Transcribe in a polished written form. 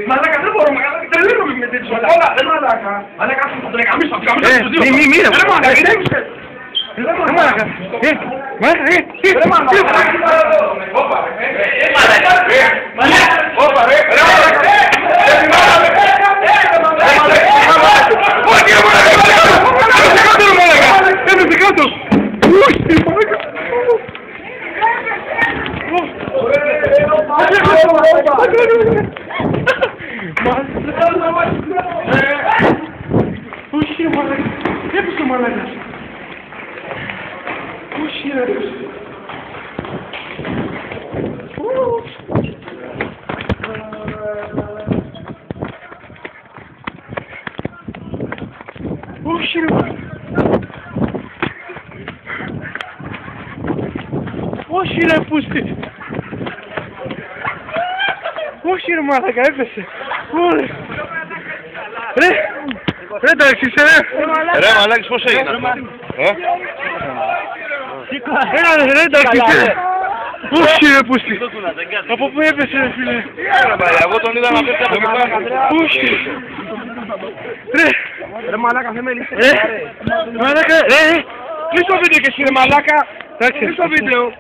Μαλάκα δεν μπορώ, τρελαίνομαι με τέτοιο. Όλα, δεν μαλάκα. Μαλάκα, θα τον εκαμίσω, θα τους δύο. Μίλα. Ρε μαλάκα, ηρέμησε. Ρε μαλάκα. Ρε μαλάκα. Όπα ρε. Όχι ρε μαλάκα, έπεσε ο μαλάκας. Όχι ρε έπεσε. Όχι ρε μαλάκα. Όχι ρε πούστη. Όχι ρε μαλάκα, έπεσε. Ρε εντάξει είσαι ρε. Ρε μαλάκης πώς έγινε αυτό. Ρε εντάξει είσαι. Όχι ρε πούστη. Από πού έπεσε ρε φίλε. Εγώ τον είδα να πέφτει από εκεί. Όχι. Ρε μαλάκα δεν με λύσε. Μαλάκα κλείς το βίντεο και εσύ ρε μαλάκα. Κλείς το βίντεο.